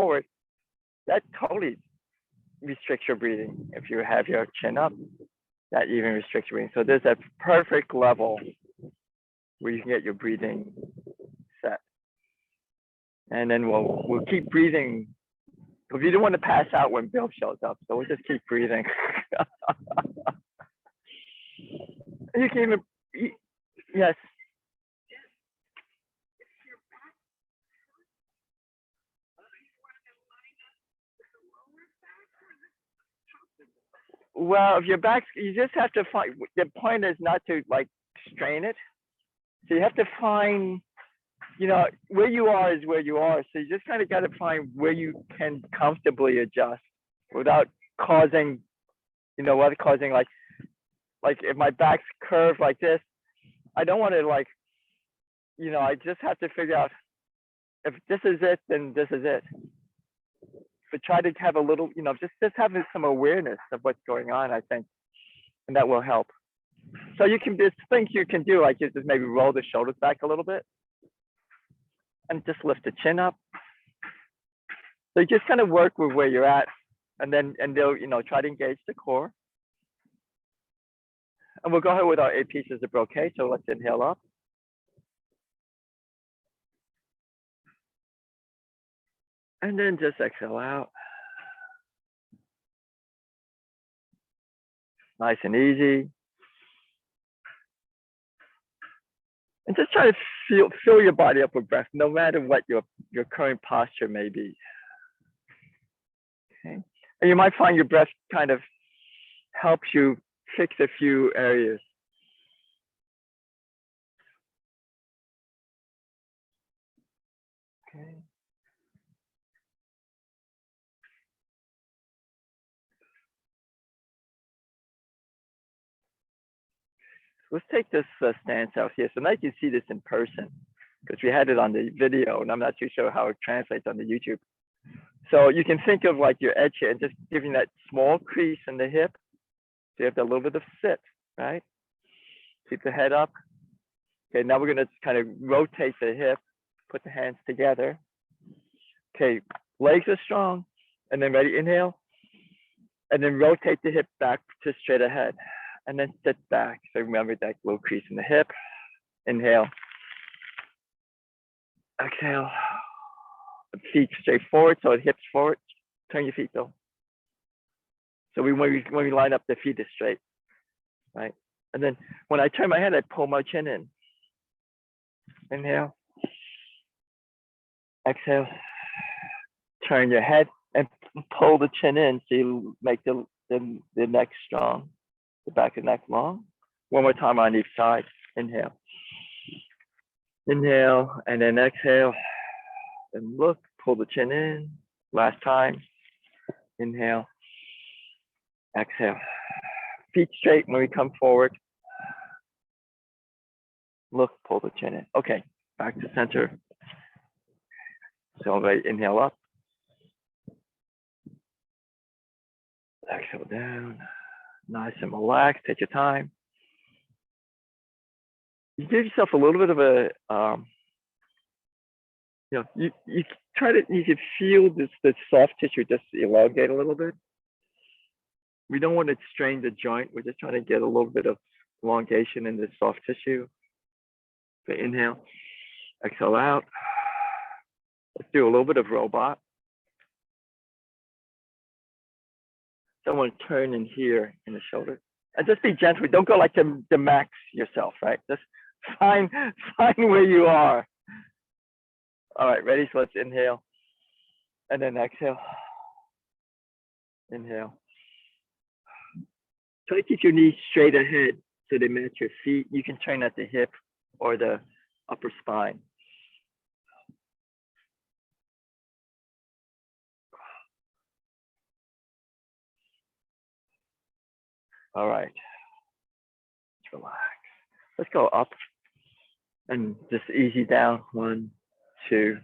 forward, that totally restricts your breathing. If you have your chin up, that even restricts your breathing. So there's a perfect level where you can get your breathing set. And then we'll keep breathing. Because you don't want to pass out when Bill shows up, so we'll just keep breathing. You can even, yes. Well, if your back, you just have to find, the point is not to like strain it. So you have to find, you know, where you are is where you are. So you just kind of got to find where you can comfortably adjust without causing, you know, what causing like if my back's curved like this, I don't want to like, you know, I just have to figure out if this is it, then this is it. But try to have a little, you know, just having some awareness of what's going on, I think, and that will help. So you can, there's things you can do, like you just maybe roll the shoulders back a little bit and just lift the chin up. So you just kind of work with where you're at, and they'll, you know, try to engage the core. And we'll go ahead with our 8 pieces of brocade. So let's inhale up. And then just exhale out. Nice and easy. And just try to fill your body up with breath, no matter what your current posture may be. Okay. And you might find your breath kind of helps you fix a few areas. Okay. Let's take this stance out here. So now you can see this in person because we had it on the video, and I'm not too sure how it translates on the YouTube. So you can think of like your edge here and just giving that small crease in the hip. So you have a little bit of sit, right? Keep the head up. Okay, now we're going to kind of rotate the hip, put the hands together. Okay, legs are strong, and then ready, inhale. And then rotate the hip back to straight ahead. And then sit back. So remember that little crease in the hip. Inhale. Exhale. Feet straight forward, so hips forward. Turn your feet though. So when we line up, the feet is straight, right? And then when I turn my head, I pull my chin in. Inhale. Exhale. Turn your head and pull the chin in so you make the neck strong. The back of the neck long. One more time on each side. Inhale. Inhale, and then exhale. And look, pull the chin in. Last time. Inhale. Exhale. Feet straight when we come forward. Look, pull the chin in. Okay, back to center. So right, inhale up. Exhale down. Nice and relaxed. Take your time. You give yourself a little bit of a, you know, you try to, you can feel this soft tissue just elongate a little bit. We don't want to strain the joint. We're just trying to get a little bit of elongation in the soft tissue. So inhale, exhale out. Let's do a little bit of robot. Someone turn in here in the shoulder. And just be gentle. Don't go like the max yourself, right? Just find where you are. All right, ready? So let's inhale. And then exhale. Inhale. Try to keep your knees straight ahead so they match your feet. You can turn at the hip or the upper spine. All right. Let's relax. Let's go up and just easy down. 1, 2,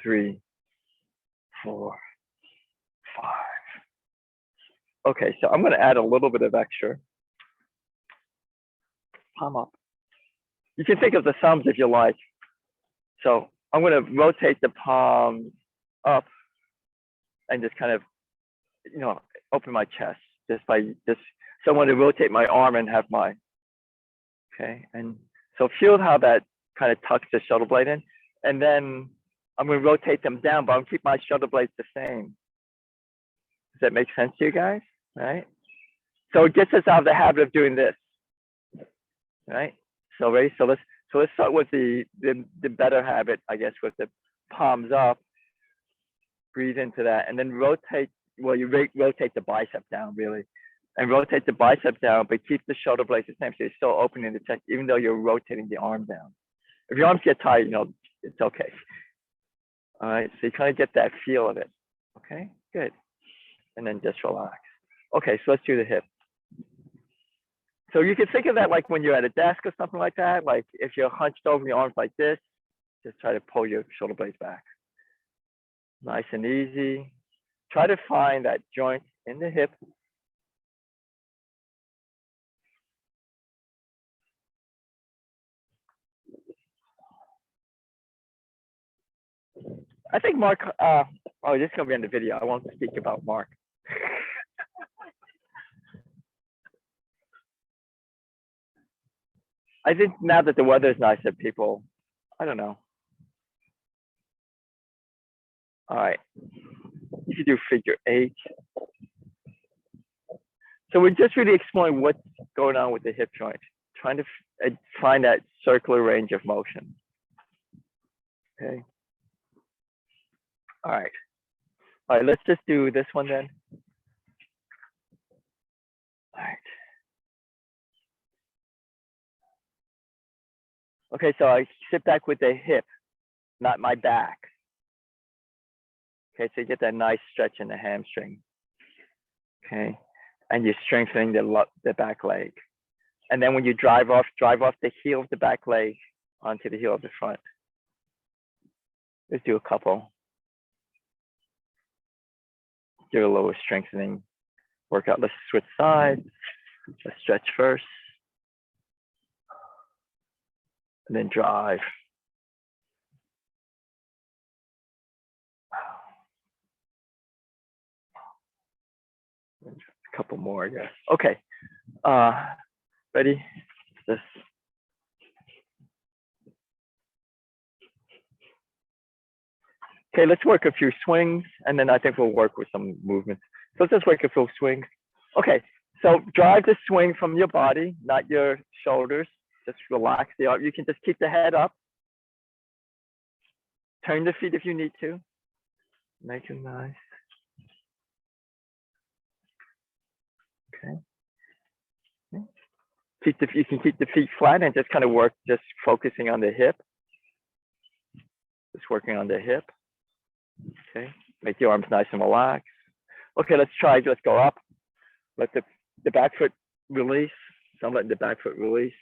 3, 4, 5. Okay, so I'm going to add a little bit of extra. Palm up. You can think of the thumbs if you like. So I'm going to rotate the palm up and just kind of, open my chest just by just, so I want to rotate my arm and have my, okay. And so feel how that kind of tucks the shoulder blade in, and then I'm going to rotate them down, but I'm keep my shoulder blades the same. Does that make sense to you guys? Right? So it gets us out of the habit of doing this. Right? So ready? So let's start with the better habit, I guess, with the palms up. Breathe into that, and then rotate. Well, you rotate the bicep down really, and rotate the bicep down, but keep the shoulder blades the same. So you're still opening the chest, even though you're rotating the arm down. If your arms get tired, it's okay. All right, so you kind of get that feel of it. Okay, good. And then just relax. Okay, so let's do the hip. So you can think of that like when you're at a desk or something like that. Like if you're hunched over your arms like this, just try to pull your shoulder blades back. Nice and easy. Try to find that joint in the hip. I think Mark, oh, this is going to be on the video. I won't speak about Mark. I think now that the weather is nice, that people, I don't know. All right. You should do figure 8. So we're just really exploring what's going on with the hip joint, trying to find that circular range of motion. Okay. All right. All right, let's just do this one then. All right. Okay, so I sit back with the hip, not my back. Okay, so you get that nice stretch in the hamstring. Okay, and you're strengthening the back leg. And then when you drive off the heel of the back leg onto the heel of the front. Let's do a couple. Do a little strengthening workout. Let's switch sides. Let's stretch first. And then drive. A couple more, I guess. Okay. Ready? This. Okay, let's work a few swings, and then I think we'll work with some movements. So let's just work a few swings. Okay, so drive the swing from your body, not your shoulders. Just relax the arm. You can just keep the head up. Turn the feet if you need to. Make it nice. Okay. You can keep the feet flat and just kind of work, just focusing on the hip. Just working on the hip. Okay, make the arms nice and relaxed. Okay, let's go up. Let the back foot release. So I'm letting the back foot release.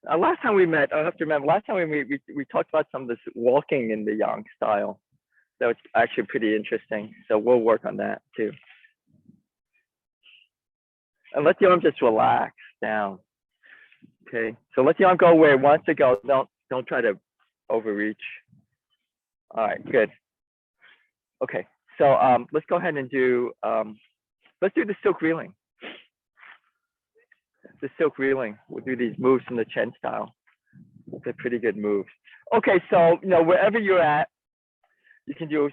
Last time we met, I have to remember, last time we talked about some of this walking in the Yang style. So it's actually pretty interesting. So we'll work on that too. And let the arm just relax down. Okay, so let the arm go where it wants to go. Don't try to overreach. All right, good. Okay, so let's go ahead and do, let's do the silk reeling. The silk reeling. We'll do these moves from the Chen style. They're pretty good moves. Okay, so wherever you're at, you can do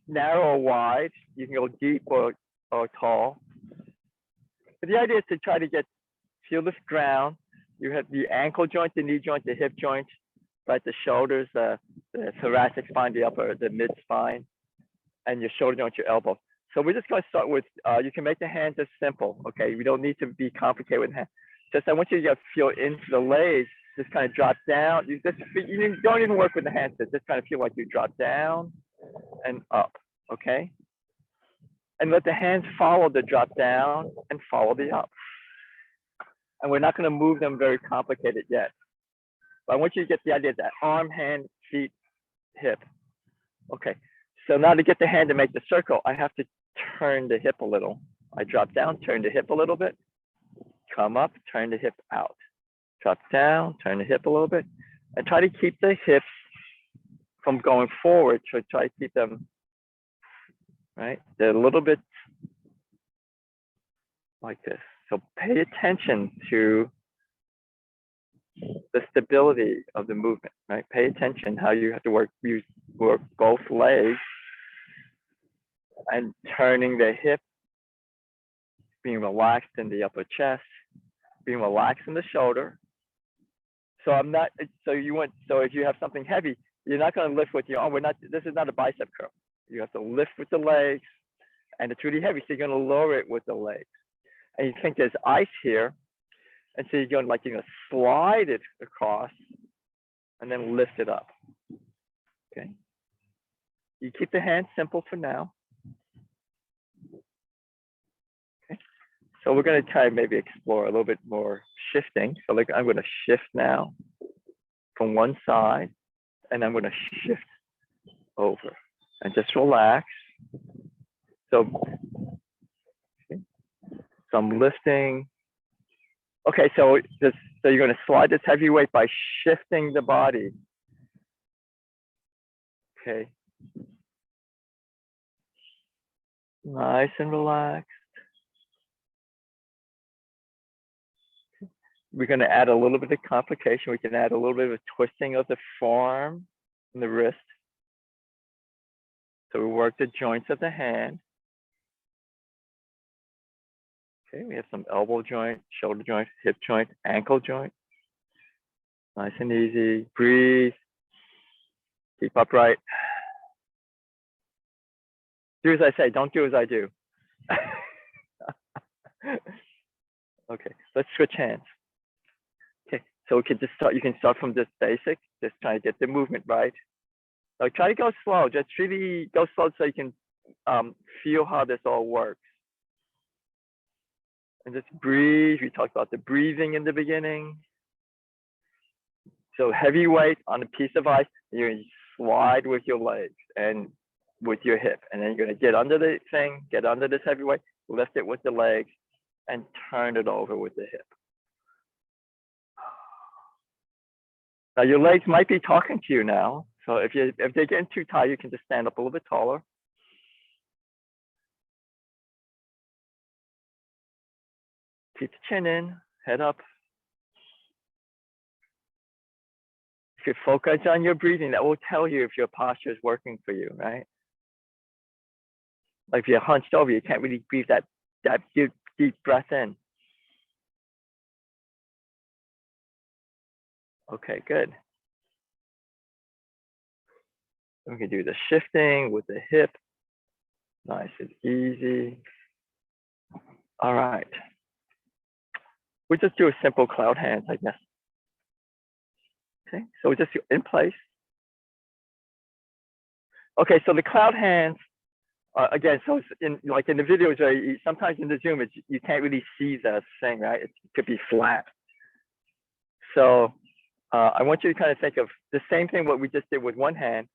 narrow or wide. You can go deep or tall. But the idea is to try to feel this ground. You have the ankle joint, the knee joint, the hip joint, right? The shoulders, the thoracic spine, the mid spine, and your shoulder joint, your elbow. So we're just going to start with, you can make the hands as simple, okay? We don't need to be complicated with hands. Just I want you to feel into the legs, just kind of drop down. You don't even work with the hands, just kind of feel like you drop down and up, okay? And let the hands follow the drop down and follow the up. And we're not going to move them very complicated yet. But I want you to get the idea that arm, hand, feet, hip. Okay, so now to get the hand to make the circle, I have to turn the hip a little. I drop down, turn the hip a little bit, come up, turn the hip out. Drop down, turn the hip a little bit, and try to keep the hips from going forward. So try to keep them, right? They're a little bit like this. So pay attention to the stability of the movement, right? Pay attention how you have to work both legs and turning the hip, being relaxed in the upper chest, being relaxed in the shoulder. So if you have something heavy, you're not going to lift with your arm. This is not a bicep curl. You have to lift with the legs, and it's really heavy, so you're going to lower it with the legs. And you think there's ice here, and so you're going to slide it across and then lift it up. Okay. You keep the hands simple for now. Okay. So we're going to try maybe explore a little bit more shifting. So like I'm going to shift now from one side, and I'm going to shift over and just relax. So I'm lifting. Okay, so you're going to slide this heavy weight by shifting the body. Okay. Nice and relaxed. We're going to add a little bit of complication. We can add a little bit of twisting of the forearm and the wrist. So we work the joints of the hand. Okay, we have some elbow joint, shoulder joint, hip joint, ankle joint. Nice and easy. Breathe. Keep upright. Do as I say, don't do as I do. Okay, let's switch hands. Okay, so we can just start, you can start from this basic, just try to get the movement right. Like try to go slow, just really go slow so you can feel how this all works. And just breathe. We talked about the breathing in the beginning. So heavy weight on a piece of ice, you're going to slide with your legs and with your hip. And then you're going to get under the thing, get under this heavy weight, lift it with the legs, and turn it over with the hip. Now your legs might be talking to you now. So if they're getting too tight, you can just stand up a little bit taller. Keep the chin in, head up. If you focus on your breathing, that will tell you if your posture is working for you, right? Like if you're hunched over, you can't really breathe that deep breath in. Okay, good. We can do the shifting with the hip. Nice and easy. All right. We just do a simple cloud hands, I guess. Okay, so just in place. Okay, so the cloud hands, again, so in like in the videos, sometimes in the Zoom, you can't really see the thing, right? It could be flat. So I want you to kind of think of the same thing what we just did with one hand,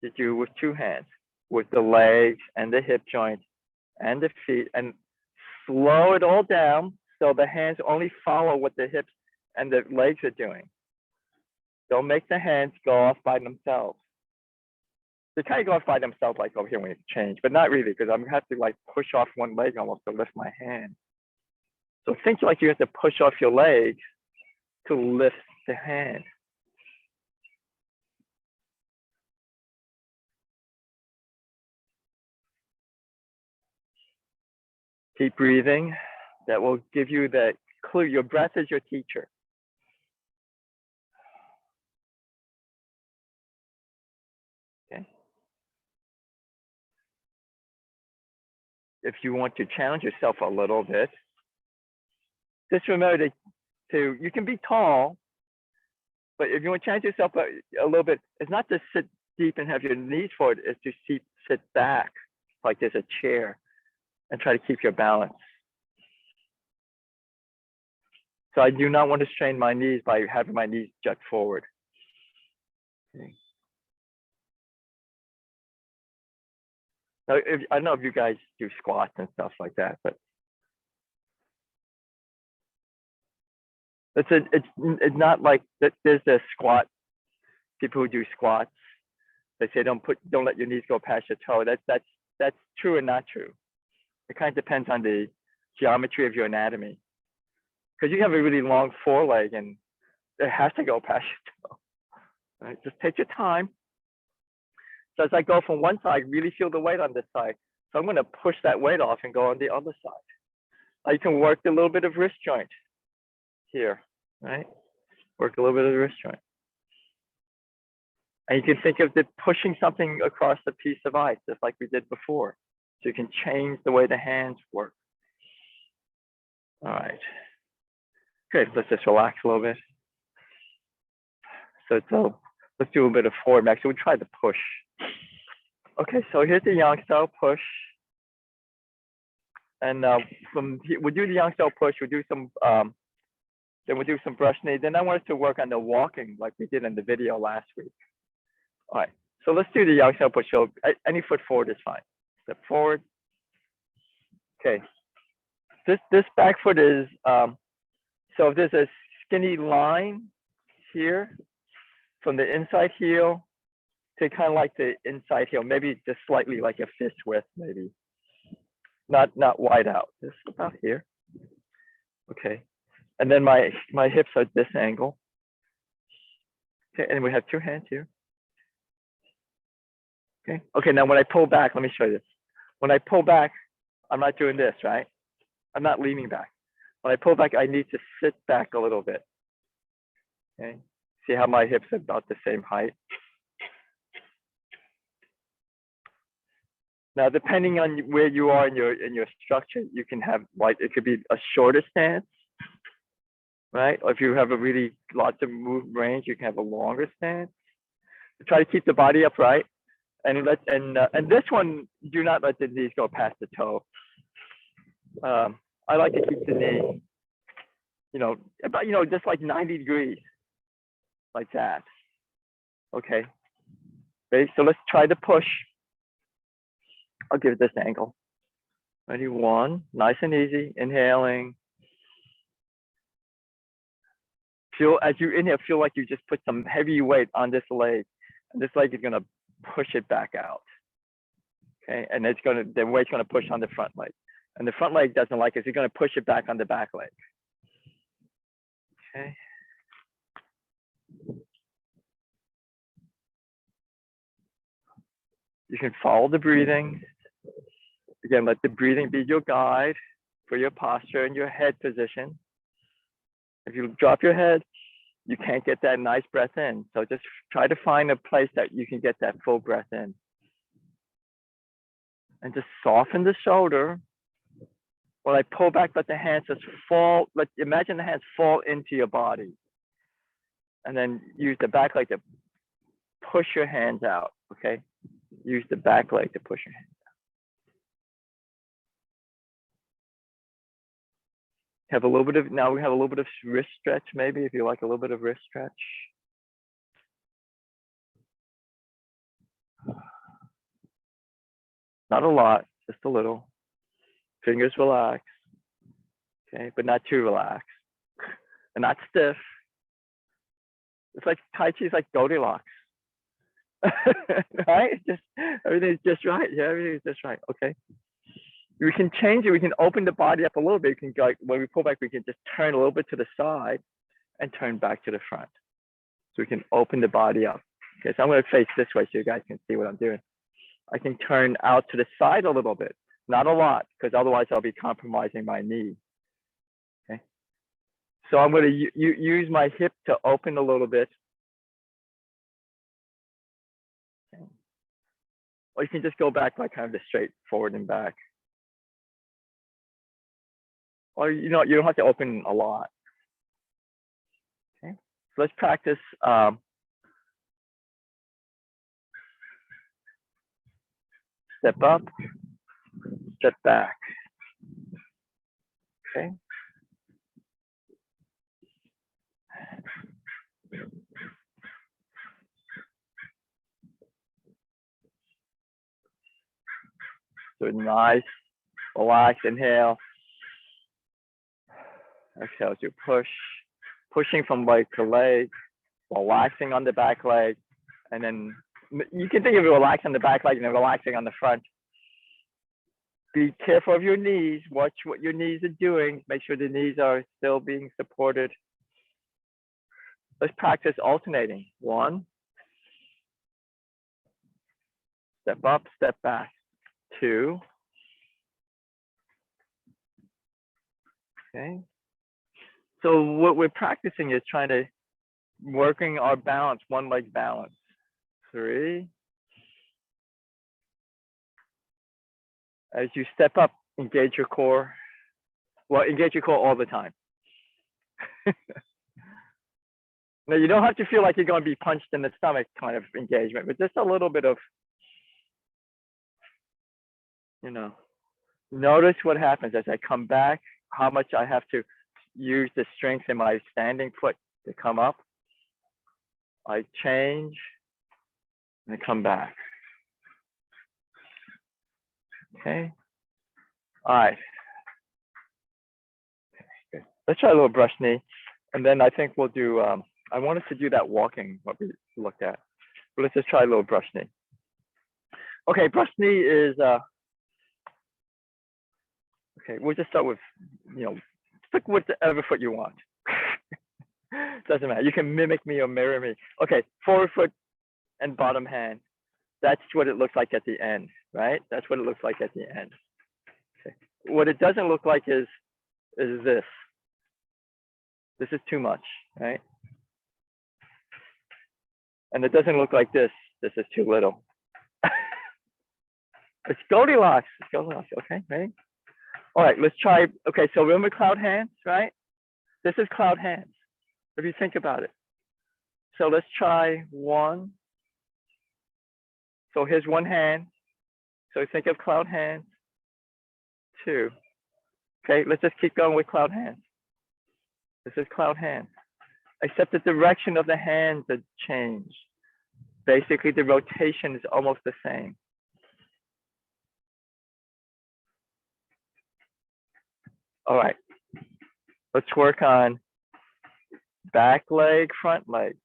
you do with two hands, with the legs and the hip joint and the feet, and slow it all down so the hands only follow what the hips and the legs are doing. Don't make the hands go off by themselves. They kind of go off by themselves, like over here when it's changed, but not really, because I'm gonna have to like push off one leg almost to lift my hand. So think like you have to push off your legs to lift the hand. Keep breathing. That will give you that clue. Your breath is your teacher. Okay. If you want to challenge yourself a little bit, just remember to you can be tall, but if you want to challenge yourself a little bit, it's not to sit deep and have your knees forward, it's to sit back like there's a chair and try to keep your balance. So I do not want to strain my knees by having my knees jut forward. Okay. Now, I don't know if you guys do squats and stuff like that, but it's not like that. There's the squat, people who do squats, They say don't let your knees go past your toe. That's true and not true. It kind of depends on the geometry of your anatomy. Because you have a really long foreleg and it has to go past your toe. Right? Just take your time. So as I go from one side, really feel the weight on this side. So I'm going to push that weight off and go on the other side. You can work a little bit of wrist joint here, right? Work a little bit of the wrist joint. And you can think of the pushing something across a piece of ice, just like we did before. So you can change the way the hands work. All right. Okay, let's just relax a little bit. So let's do a bit of forward max. So we try the push. Okay, so here's the yang style push. And from here, we'll do the yang style push. We'll do some, then we'll do some brush knee. Then I want us to work on the walking like we did in the video last week. All right, so let's do the yang style push. So any foot forward is fine. Step forward. Okay, this back foot is, so if there's a skinny line here from the inside heel to kind of like the inside heel, maybe just slightly like a fist width, maybe. Not wide out, just about here. Okay, and then my hips are at this angle. Okay, and we have two hands here. Okay, now when I pull back, let me show you this. When I pull back, I'm not doing this, right? I'm not leaning back. When I pull back, I need to sit back a little bit. Okay, see how my hips are about the same height. Now, depending on where you are in your structure, you can have like, it could be a shorter stance, right? Or if you have a really lots of move range, you can have a longer stance. Try to keep the body upright, and this one, do not let the knees go past the toe. I like to keep the knee, about just like 90 degrees, like that. Okay. Okay. So let's try to push. I'll give it this angle. Ready? One, nice and easy. Inhaling. Feel as you inhale, feel like you just put some heavy weight on this leg, and this leg is gonna push it back out. Okay, and the weight's gonna push on the front leg, and the front leg doesn't like it. So you're gonna push it back on the back leg. Okay. You can follow the breathing. Again, let the breathing be your guide for your posture and your head position. If you drop your head, you can't get that nice breath in. So just try to find a place that you can get that full breath in. And just soften the shoulder. When I pull back, let the hands just fall. Imagine the hands fall into your body. And then use the back leg to push your hands out, okay? Use the back leg to push your hands out. Have a little bit of, now we have a little bit of wrist stretch, maybe, if you like a little bit of wrist stretch. Not a lot, just a little. Fingers relax, okay, but not too relaxed and not stiff. It's like Tai Chi is like Goldilocks, right? Just everything's just right. Yeah, everything's just right. Okay. We can change it. We can open the body up a little bit. We can go, when we pull back, we can just turn a little bit to the side and turn back to the front. So we can open the body up. Okay, so I'm going to face this way so you guys can see what I'm doing. I can turn out to the side a little bit, not a lot, because otherwise I'll be compromising my knee. Okay, so I'm going to use my hip to open a little bit. Okay. Or you can just go back like kind of the straight forward and back. Or you don't have to open a lot. Okay, so let's practice. Step up, step back. Okay. So nice, relax, inhale. Exhale as you push, pushing from leg to leg, relaxing on the back leg, and then You can think of it relaxing on the back like relaxing on the front. Be careful of your knees. Watch what your knees are doing. Make sure the knees are still being supported. Let's practice alternating. 1. Step up, step back. 2. Okay. So what we're practicing is trying to working our balance, one leg balance. 3. As you step up, engage your core. Well, engage your core all the time. Now, you don't have to feel like you're going to be punched in the stomach kind of engagement, but just a little bit of, notice what happens as I come back, how much I have to use the strength in my standing foot to come up. I change and come back. Okay. All right. Okay, good. Let's try a little brush knee. And then I think we'll do, I wanted to do that walking, what we looked at. But let's just try a little brush knee. Okay, brush knee is, okay, we'll just start with, pick whatever foot you want. Doesn't matter. You can mimic me or mirror me. Okay, forward foot and bottom hand. That's what it looks like at the end, right? That's what it looks like at the end. Okay. What it doesn't look like is this. This is too much, right? And it doesn't look like this. This is too little. It's Goldilocks. It's Goldilocks. Okay, ready? All right, let's try. Okay, so remember cloud hands, right? This is cloud hands, if you think about it. So let's try 1. So here's 1 hand. So think of cloud hands. 2. Okay, let's just keep going with cloud hands. This is cloud hands. Except the direction of the hands has changed. Basically, the rotation is almost the same. All right, let's work on back leg, front leg,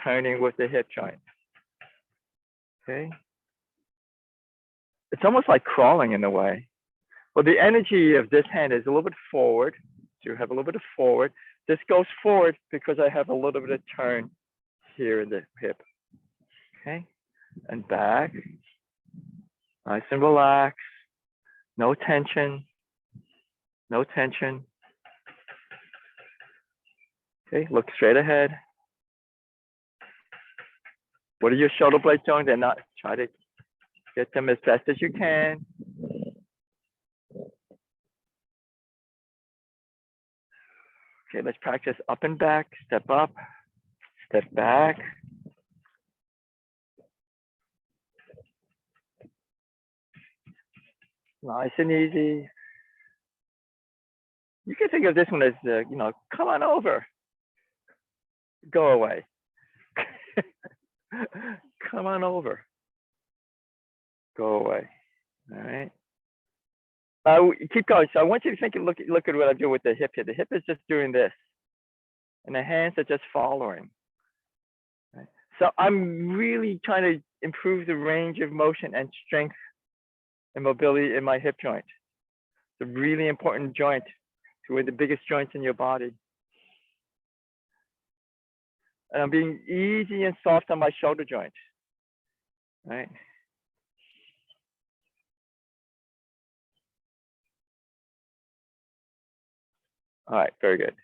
turning with the hip joint. Okay. It's almost like crawling in a way. Well, the energy of this hand is a little bit forward. So you have a little bit of forward. This goes forward because I have a little bit of turn here in the hip. Okay. And back. Nice and relaxed. No tension. No tension. Okay, look straight ahead. What are your shoulder blades doing? They're not. Try to get them as best as you can. Okay, let's practice up and back. Step up, step back. Nice and easy. You can think of this one as, come on over. Go away. Come on over. Go away. All right. Keep going. So I want you to think and look at what I do with the hip here. The hip is just doing this, and the hands are just following. Right? So I'm really trying to improve the range of motion and strength and mobility in my hip joint. It's a really important joint. It's one of the biggest joints in your body. And I'm being easy and soft on my shoulder joint. Right? All right, very good.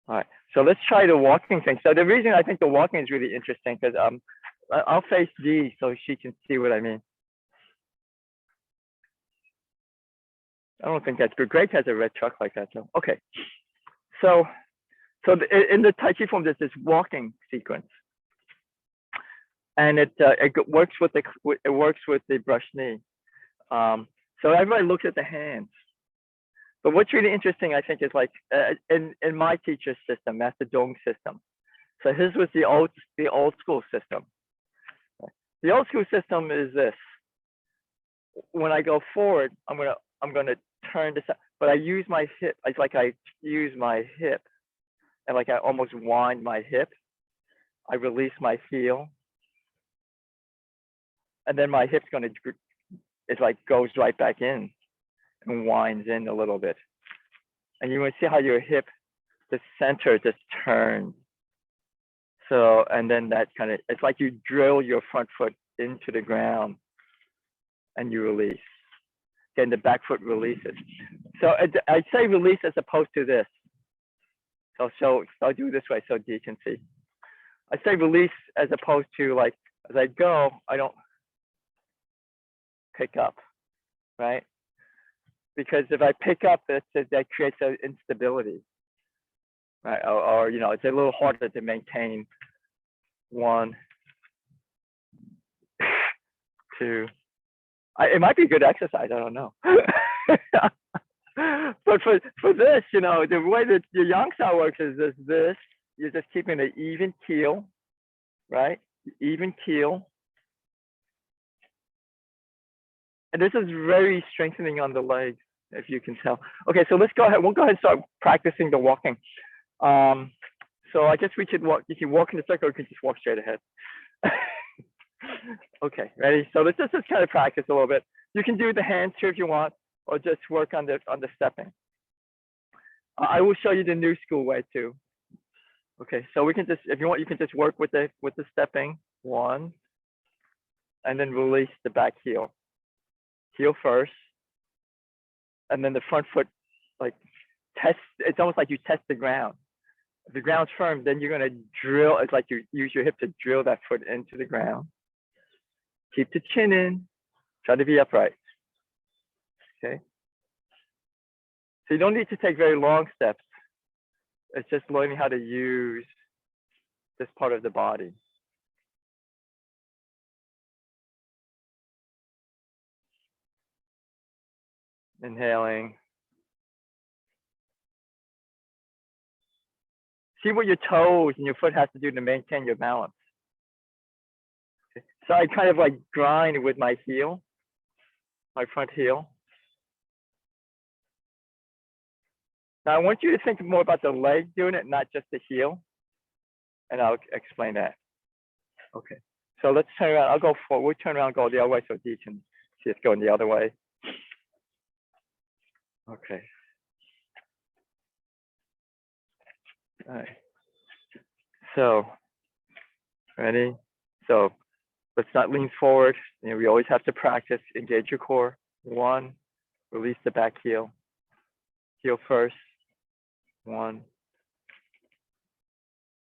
All right, so let's try the walking thing. So the reason I think the walking is really interesting because I'll face Dee so she can see what I mean. I don't think that's good. Greg has a red truck like that, so okay. So in the Tai Chi form, there's this walking sequence, and it works with the brush knee. So everybody looks at the hands. But what's really interesting, I think, is like in my teacher's system, that's the Dong system. So his was the old school system. The old school system is this: when I go forward, I'm gonna turn this, but I use my hip. It's like I use my hip, and like I almost wind my hip. I release my heel, and then my hip's gonna, it's like goes right back in and winds in a little bit. And you want to see how your hip, the center just turns. So, and then that kind of, it's like you drill your front foot into the ground and you release. Then the back foot releases. So I'd say release as opposed to this. So I'll do it this way so you can see. I say release as opposed to, like, as I go, I don't pick up, right? Because if I pick up, that creates an instability, right? Or you know, it's a little harder to maintain. 1, 2. It might be a good exercise. I don't know. But for this, you know, the way that your yang style works is this. You're just keeping an even keel, right? Even keel. And this is very strengthening on the legs, if you can tell. Okay, so let's go ahead. We'll go ahead and start practicing the walking. So I guess we could walk. You can walk in the circle, or you can just walk straight ahead. Okay, ready? So let's just kind of practice a little bit. You can do the hands here if you want, or just work on the stepping. I will show you the new school way too. Okay, so we can just, if you want, you can just work with the stepping. 1, and then release the back heel. Heel first, and then the front foot, like test. It's almost like you test the ground. If the ground's firm, then you're gonna drill. It's like you use your hip to drill that foot into the ground. Keep the chin in. Try to be upright. Okay. So you don't need to take very long steps. It's just learning how to use this part of the body. Inhaling. See what your toes and your foot has to do to maintain your balance. Okay. So I kind of like grind with my heel, my front heel. Now I want you to think more about the leg doing it, not just the heel. And I'll explain that. Okay. So let's turn around. I'll go forward. We'll turn around and go the other way so you can see it's going the other way. Okay. All right. So, ready? So let's not lean forward. You know, we always have to practice. Engage your core. 1, release the back heel. Heel first. 1.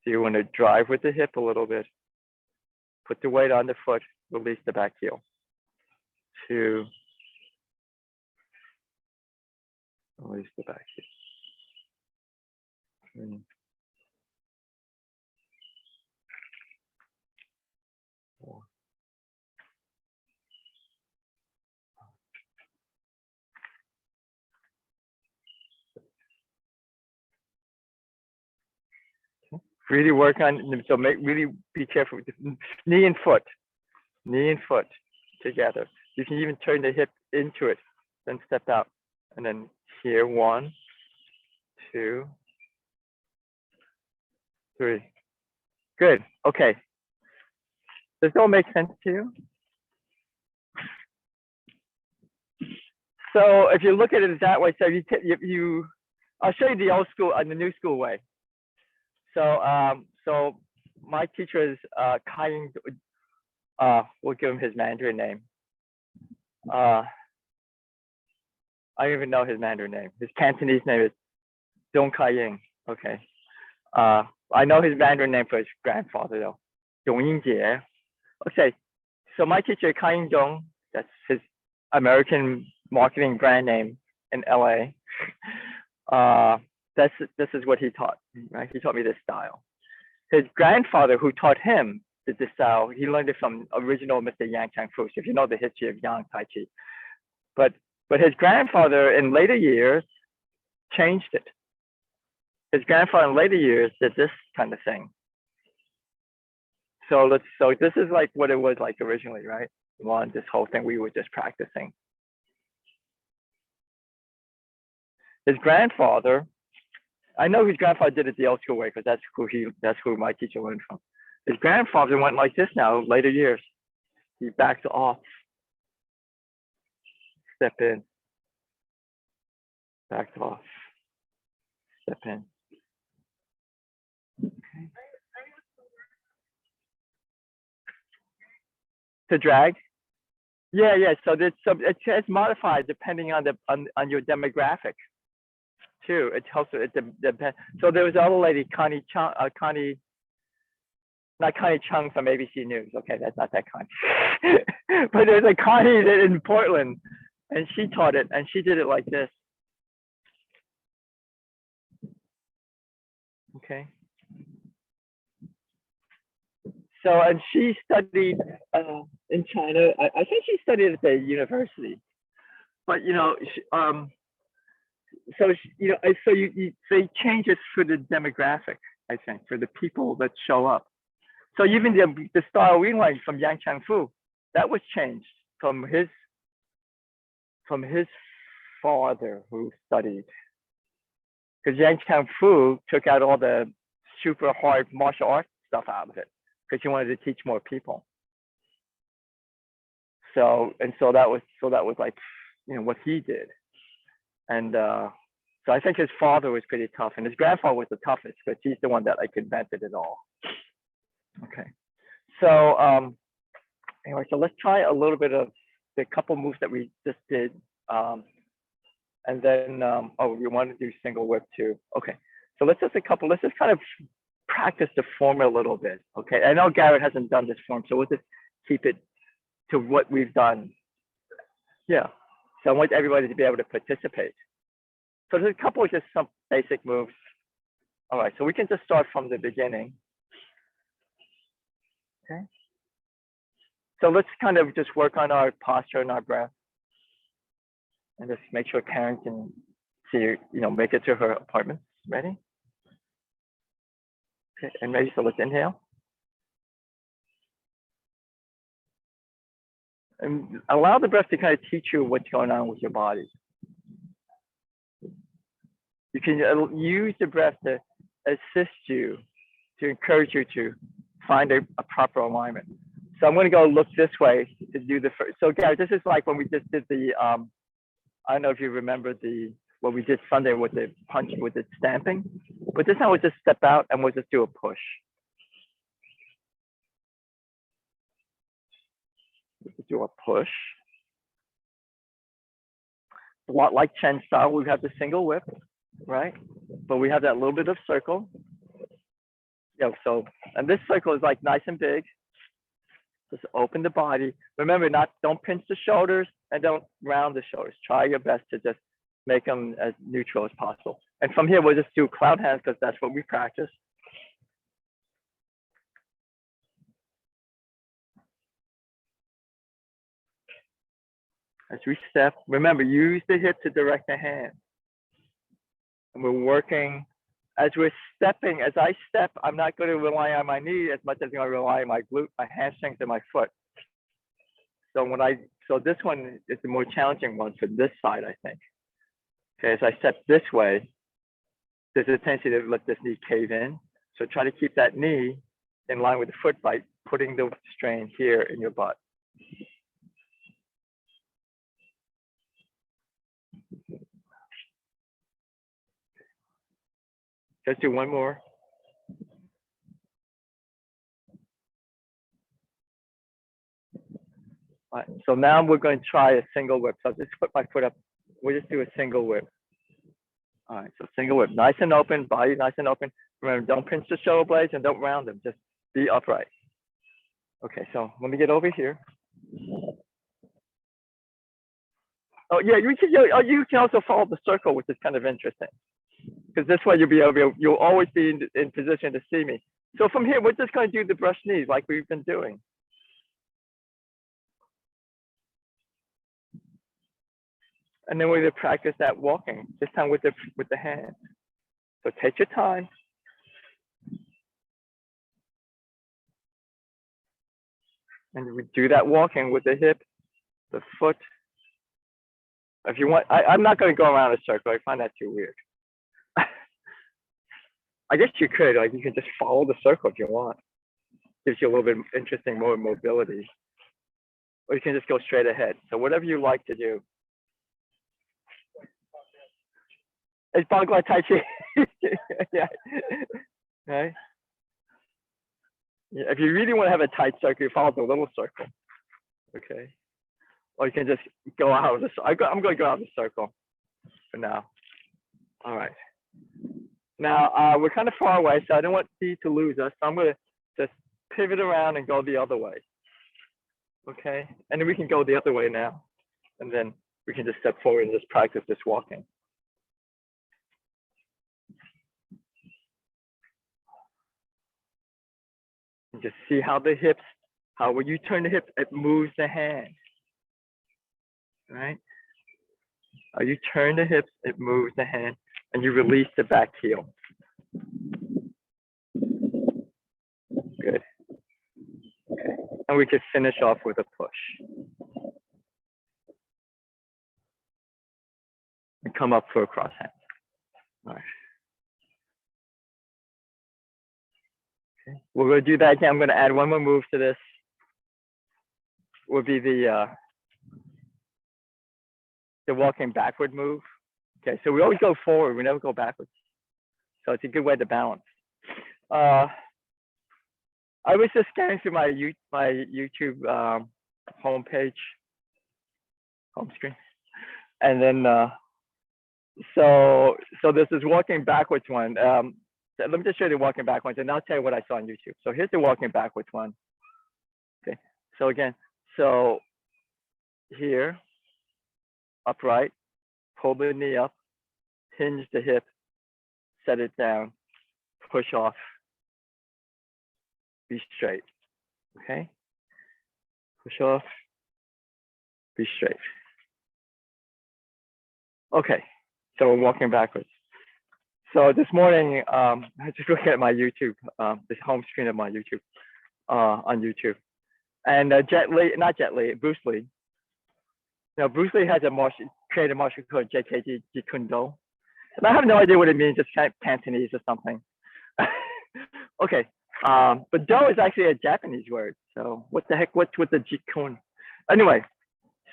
So you want to drive with the hip a little bit. Put the weight on the foot. Release the back heel. 2. Release the back heel. 3. 4. Really work on, so really be careful with the knee and foot together. You can even turn the hip into it, then step out, and then here 1, 2, 3. Good. Okay. Does that all make sense to you? So if you look at it that way, so I'll show you the old school and the new school way. So my teacher is Kai. We'll give him his Mandarin name. I don't even know his Mandarin name. His Cantonese name is Dong Kai Ying. Okay. I know his Mandarin name for his grandfather though, Dong Yingjie. Okay. So my teacher Kai Ying Dong, that's his American marketing brand name in LA. This is what he taught, right? He taught me this style. His grandfather, who taught him this style, he learned it from original Mr. Yang Chang-fu, if you know the history of Yang Tai Chi. But his grandfather in later years changed it. His grandfather in later years did this kind of thing. So this is like what it was like originally, right? This whole thing we were just practicing. His grandfather, I know his grandfather did it the old school way because that's who my teacher learned from. His grandfather went like this now, later years. He backs off, step in, backs off, step in. Okay. To drag? Yeah, yeah. So it's modified depending on on your demographic too. It helps. It depends. So there was another lady, Connie Chung, not Connie Chung from ABC News. Okay, that's not that Connie. But there's a Connie in Portland, and she taught it, and she did it like this. Okay. So, and she studied in China. I think she studied at the university. But they change it for the demographic. I think for the people that show up. So even the style we learned from Yang Chang-fu, that was changed from his father who studied. Because Yang Chang-fu took out all the super hard martial arts stuff out of it because he wanted to teach more people. So that was like what he did. And so I think his father was pretty tough, and his grandfather was the toughest because he's the one that like invented it all. Okay, so anyway, so let's try a little bit of the couple moves that we just did, and then we want to do single whip too. Okay, so let's just kind of practice the form a little bit. Okay, I know Garrett hasn't done this form, so we'll just keep it to what we've done. Yeah, so I want everybody to be able to participate. So there's a couple of just some basic moves. All right, so we can just start from the beginning. Okay. So let's kind of just work on our posture and our breath, and just make sure Karen can see, make it to her apartment. Ready? Okay, and ready. So let's inhale. And allow the breath to kind of teach you what's going on with your body. You can use the breath to assist you, to encourage you to find a proper alignment. So I'm going to go look this way to do the first. So Gary, this is like when we just did the, I don't know if you remember what we did Sunday with the punch, with the stamping, but this time we'll just step out and we'll just do a push. We'll do a push. A lot like Chen style, we have the single whip, right? But we have that little bit of circle. So, and this circle is like nice and big. Just open the body. Remember, don't pinch the shoulders and don't round the shoulders. Try your best to just make them as neutral as possible. And from here, we'll just do cloud hands because that's what we practice. As we step, remember, use the hip to direct the hand. And we're working. As we're stepping, as I step, I'm not going to rely on my knee as much as I'm going to rely on my glute, my hamstrings, and my foot. So this one is the more challenging one for this side, I think. Okay, as I step this way, there's a tendency to let this knee cave in. So try to keep that knee in line with the foot by putting the strain here in your butt. Let's do one more. All right, so now we're going to try a single whip. So I'll just put my foot up. We'll just do a single whip. All right, so single whip, nice and open, body nice and open. Remember, don't pinch the shoulder blades and don't round them. Just be upright. Okay, so let me get over here. Oh yeah, you can also follow the circle, which is kind of interesting. Because this way you'll always be in position to see me. So from here, we're just going to do the brush knees like we've been doing. And then we're going to practice that walking, this time with the hand. So take your time. And we do that walking with the hip, the foot. If you want, I'm not going to go around a circle. I find that too weird. I guess you could, like you can just follow the circle if you want. gives you a little bit interesting more mobility. Or you can just go straight ahead. So whatever you like to do. It's Bagua Tai Chi. Yeah. Okay. Yeah. If you really want to have a tight circle, you follow the little circle. Okay. Or you can just go out of the circle. I'm going to go out of the circle for now. All right. Now, we're kind of far away, so I don't want Steve to lose us. So I'm going to just pivot around and go the other way. Okay. And then we can go the other way now. And then we can just step forward and just practice this walking. And just see how the hips, how when you turn the hips, it moves the hand. Right? How you turn the hips, it moves the hand, and you release the back heel. Good. Okay. And we can finish off with a push. And come up for a cross hand. All right. Okay. We're going to do that again. I'm going to add one more move to this. Will be the walking backward move. Okay, so we always go forward. We never go backwards. So it's a good way to balance. I was just scanning through my YouTube homepage, home screen, and then so this is walking backwards one. Let me just show you the walking backwards, and I'll tell you what I saw on YouTube. So here's the walking backwards one. Okay, so again, so here, upright, pull the knee up, hinge the hip, set it down, push off, be straight. Okay, push off, be straight. Okay, so we're walking backwards. So this morning, I was just looking at my YouTube, this home screen of my YouTube, on YouTube. And Bruce Lee. You know, Bruce Lee has created a martial called JKD Jeet Kune Do. And I have no idea what it means, it's kind of Cantonese or something. Okay, but Do is actually a Japanese word. So what the heck, what's with the Jeet Kune? Anyway,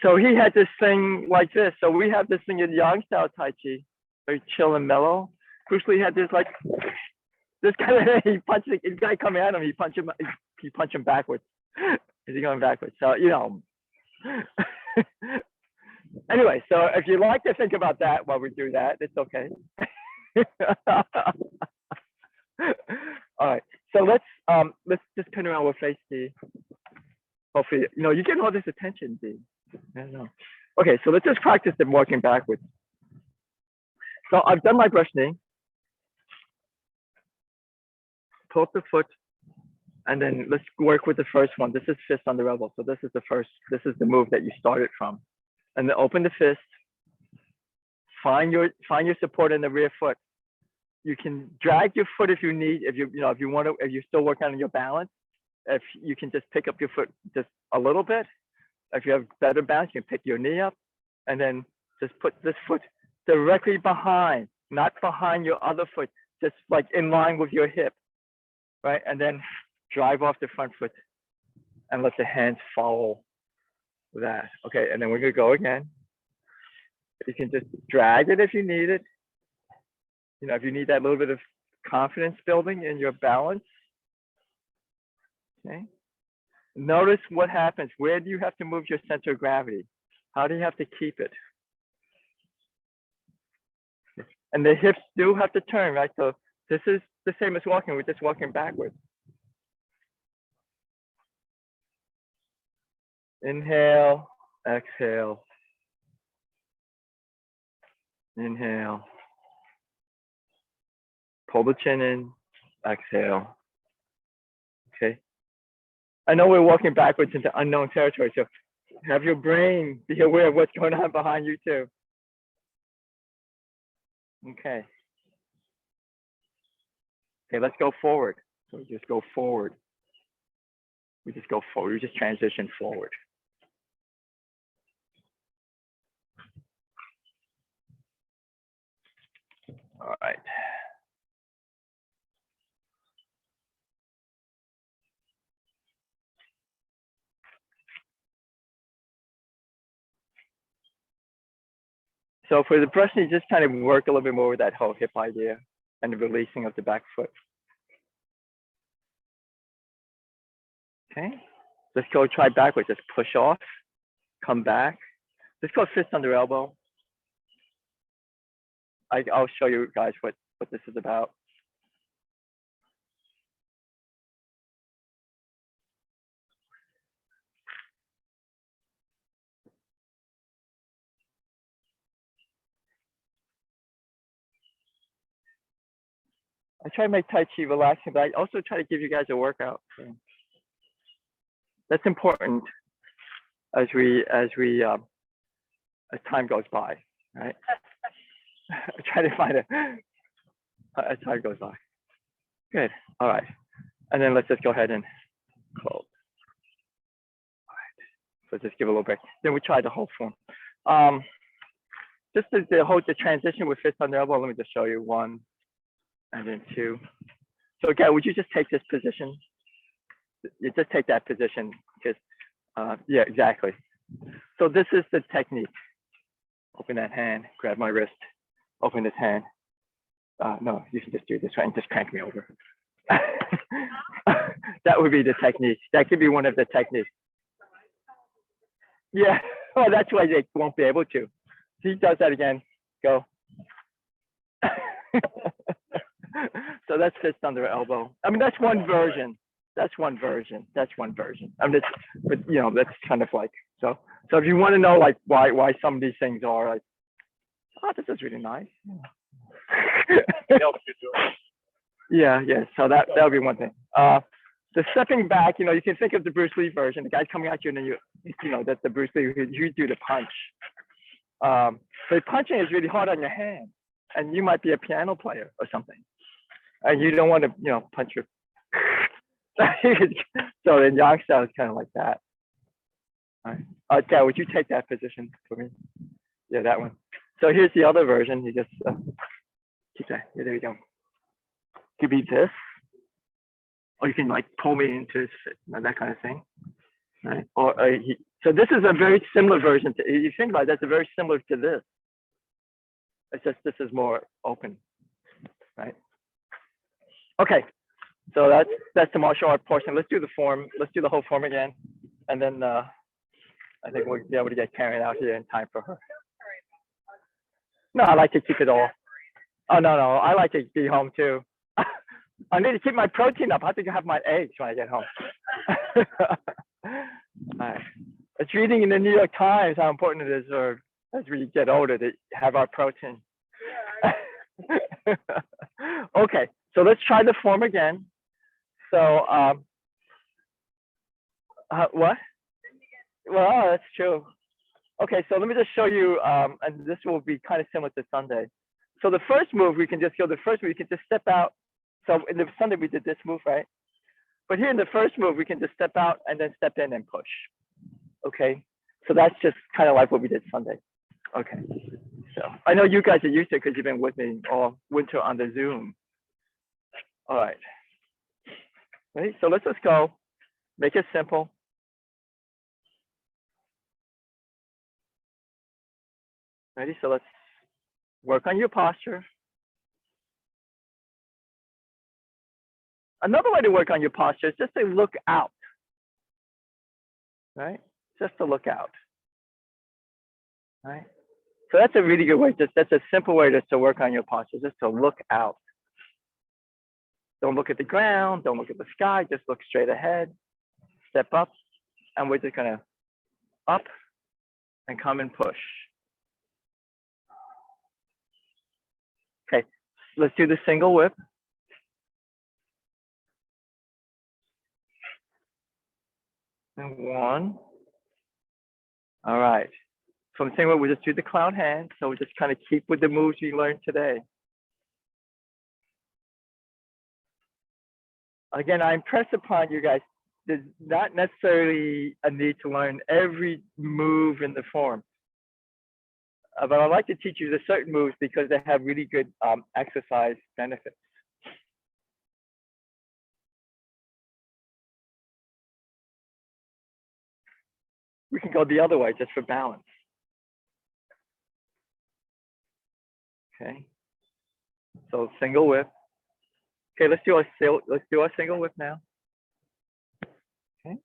so he had this thing like this. So we have this thing in Yang style Tai Chi, very chill and mellow. Bruce Lee had this like, this kind of, he punches, the guy coming at him, he punch him backwards. Is he going backwards? So, you know. Anyway, so if you like to think about that while we do that, it's okay. All right, so let's just turn around. We'll face the. Hopefully, you know, you're getting all this attention, D. I don't know. Okay, so let's just practice them walking backwards. So I've done my brush knee. Pull up the foot, and then let's work with the first one. This is fist on the elbow. So this is the move that you started from. And then open the fist. Find your support in the rear foot. You can drag your foot if you need, if you're still working on your balance. If you can just pick up your foot just a little bit. If you have better balance, you can pick your knee up, and then just put this foot directly behind, not behind your other foot, just like in line with your hip, right? And then drive off the front foot and let the hands follow that. Okay, and then we're gonna go again. You can just drag it if you need it. You know, if you need that little bit of confidence building in your balance. Okay. Notice what happens. Where do you have to move your center of gravity? How do you have to keep it? And the hips do have to turn, right? So this is the same as walking. We're just walking backwards. Inhale, exhale. Inhale. Pull the chin in, exhale. Okay. I know we're walking backwards into unknown territory, so have your brain be aware of what's going on behind you too. Okay. Okay, let's go forward. So we just go forward. We just go forward. We just transition forward. All right. So for the brushing, you just kind of work a little bit more with that whole hip idea and the releasing of the back foot. Okay, let's go try backwards. Just push off, come back. Let's go fist under elbow. I'll show you guys what this is about. I try to make Tai Chi relaxing, but I also try to give you guys a workout. So that's important as time goes by, right? I try to find as time goes by. Good. All right. And then let's just go ahead and close. All right. So just give a little break. Then we try the whole form. Just the transition with fist under elbow. Let me just show you 1 and then 2. So again, would you just take this position? You just take that position because, yeah, exactly. So this is the technique. Open that hand, grab my wrist, open this hand. No, you can just do this right and just crank me over. That would be the technique. That could be one of the techniques. Yeah, well, that's why they won't be able to. He does that again. Go. So that's fist under elbow. I mean, that's one version. That's one version. That's one version. I mean, but you know, that's kind of like so. So if you want to know like why some of these things are like, oh, this is really nice. Yeah, yeah. So that would be one thing. The stepping back, you know, you can think of the Bruce Lee version. The guy's coming at you, and then you know, that's the Bruce Lee. You do the punch. But punching is really hard on your hand, and you might be a piano player or something, and you don't want to, you know, punch your. So then Yang style is kind of like that. All right. Dad, would you take that position for me? Yeah, that one. So here's the other version. You just keep that. Yeah, there you go. Could be this, or you can like pull me into that kind of thing, right? Or so this is a very similar version to. You think about it, that's very similar to this. It's just this is more open, right? Okay, so that's the martial art portion. Let's do the form. Let's do the whole form again, and then I think we'll be able to get Karen out here in time for her. No, I like to keep it all. Oh no, I like to be home too. I need to keep my protein up. I have to have my eggs when I get home. All right. It's reading in the New York Times how important it is, or as we get older, to have our protein. Okay, so let's try the form again. So, what? Well, that's true. Okay, so let me just show you, and this will be kind of similar to Sunday. So the first move, we can just go. The first move, you can just step out. So in the Sunday, we did this move, right? But here in the first move, we can just step out and then step in and push. Okay, so that's just kind of like what we did Sunday. Okay, so I know you guys are used to it because you've been with me all winter on the Zoom. All right, ready? So let's just go. Make it simple. Ready? So let's work on your posture. Another way to work on your posture is just to look out, right? Just to look out, right? So that's a really good way. That's a simple way just to work on your posture, just to look out. Don't look at the ground. Don't look at the sky. Just look straight ahead. Step up, and we're just gonna up and come and push. Okay, let's do the single whip. And 1. All right. So I'm saying we just do the clown hand. So we just kind of keep with the moves we learned today. Again, I impress upon you guys, there's not necessarily a need to learn every move in the form. But I like to teach you the certain moves because they have really good exercise benefits. We can go the other way just for balance. Okay. So single whip. Okay, let's do a single whip now. Okay.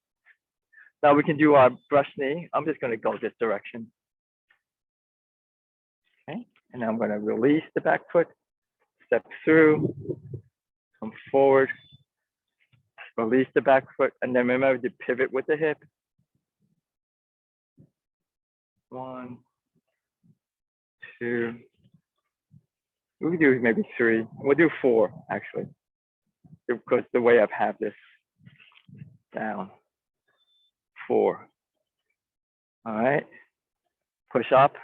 Now we can do our brush knee. I'm just going to go this direction. Okay. And I'm going to release the back foot, step through, come forward, release the back foot, and then remember to pivot with the hip. 1, 2. We can do maybe 3. We'll do 4 actually, because the way I have this down. 4. All right. Push up.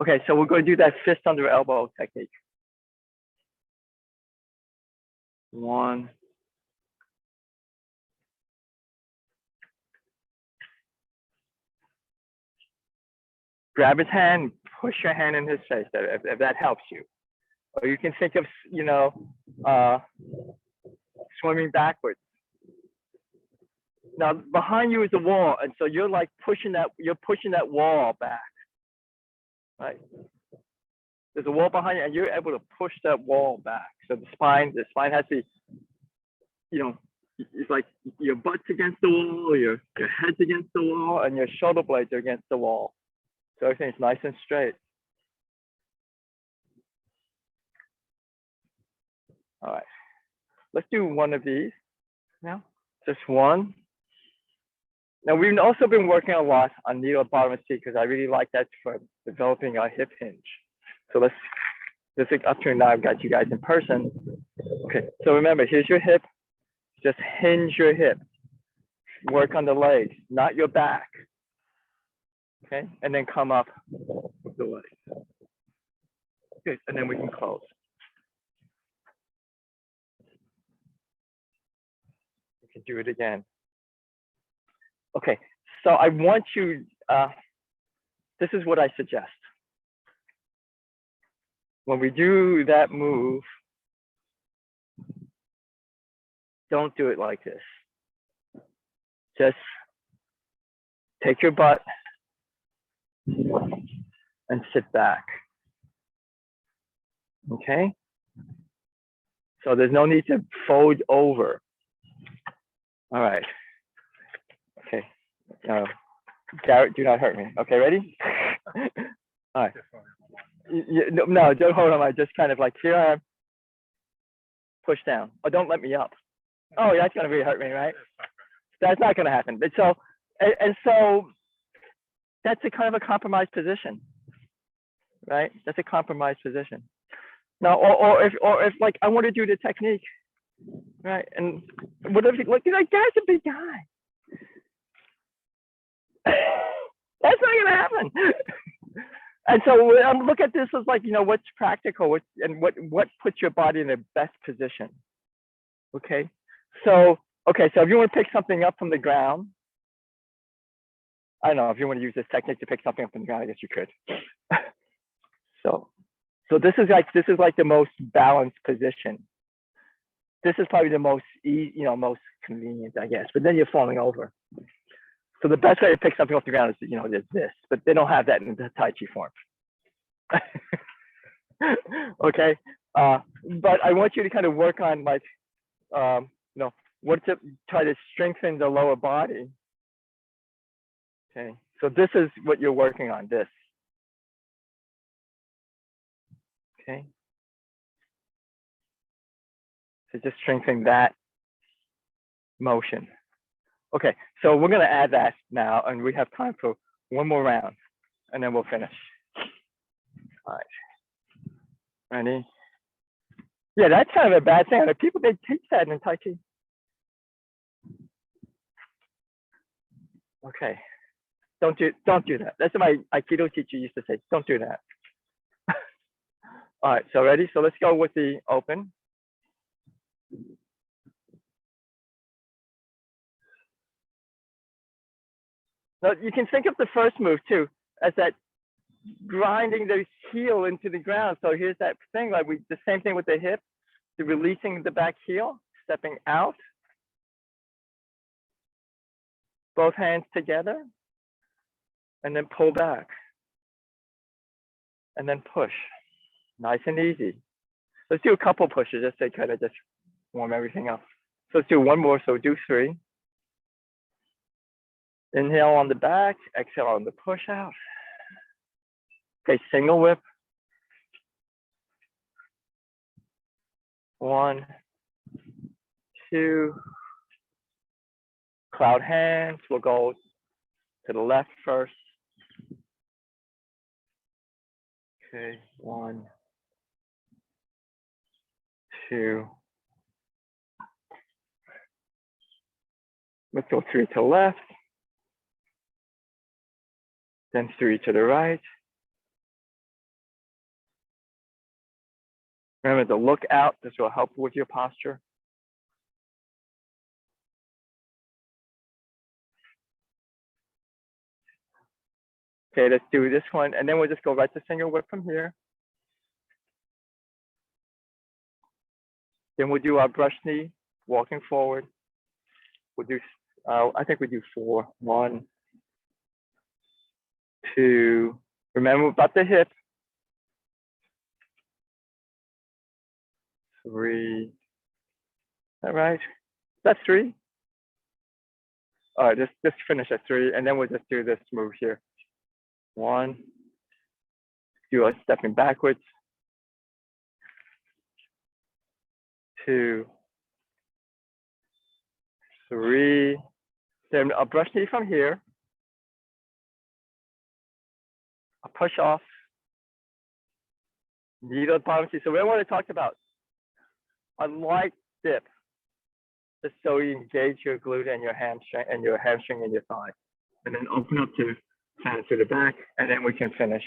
Okay, so we're going to do that fist under elbow technique. 1. Grab his hand, push your hand in his face, if that helps you. Or you can think of, you know, swimming backwards. Now behind you is a wall, and so you're like pushing that wall back, right? There's a wall behind you, and you're able to push that wall back. So the spine has to, you know, it's like your butt's against the wall, your head's against the wall, and your shoulder blades are against the wall. So everything's nice and straight. All right, let's do one of these now, just one. Now we've also been working a lot on needle bottom seat because I really like that for developing our hip hinge. So let's just up to now I've got you guys in person. Okay, so remember, here's your hip. Just hinge your hip. Work on the legs, not your back. Okay, and then come up with the legs. Good, and then we can close. We can do it again. Okay, so I want you, this is what I suggest. When we do that move, don't do it like this. Just take your butt and sit back. Okay? So there's no need to fold over. All right. Okay. Garrett, do not hurt me. Okay, ready? All right. No, don't hold on. I just kind of like, here I am. Push down. Oh, don't let me up. Oh, that's going to really hurt me, right? That's not going to happen. But so, and so that's a kind of a compromised position, right? That's a compromised position. Now, or if like I want to do the technique, right? And what if like that guy's a big guy? That's not going to happen. And so I'm look at this as like, you know, what's practical, what puts your body in the best position. Okay, so if you want to pick something up from the ground, I don't know if you want to use this technique to pick something up from the ground, I guess you could. So this is like the most balanced position. This is probably the most most convenient, I guess. But then you're falling over. So the best way to pick something off the ground is, you know, there's this, but they don't have that in the Tai Chi form. Okay, but I want you to kind of work on like, you know, try to strengthen the lower body. Okay, so this is what you're working on, this. Okay, so just strengthen that motion. Okay, so we're going to add that now, and we have time for one more round, and then we'll finish. All right, ready? Yeah, that's kind of a bad thing. People, they teach that in Tai Chi. Okay, don't do that. That's what my Aikido teacher used to say. Don't do that. All right, so ready? So let's go with the open. Now you can think of the first move too as that grinding the heel into the ground. So here's that thing, like the same thing with the hip, the releasing the back heel, stepping out, both hands together, and then pull back, and then push. Nice and easy. Let's do a couple pushes just to kind of just warm everything up. So let's do one more. So do 3. Inhale on the back, exhale on the push out. Okay, single whip. 1, 2. Cloud hands. We'll go to the left first. Okay, 1, 2. Let's go 3 to the left. Then 3 to the right. Remember to look out. This will help with your posture. Okay, let's do this one. And then we'll just go right to single whip from here. Then we'll do our brush knee, walking forward. We'll do, I think we do 4. 1, 2. Remember about the hip. 3. All right. That's 3. All right, just finish at 3, and then we'll just do this move here. 1. Do a stepping backwards. 2. 3. Then a brush knee from here. A push off. Knee to the bottom. So we want to talk about a light dip, just so you engage your glute and your hamstring and your thigh, and then open up to hands to the back, and then we can finish.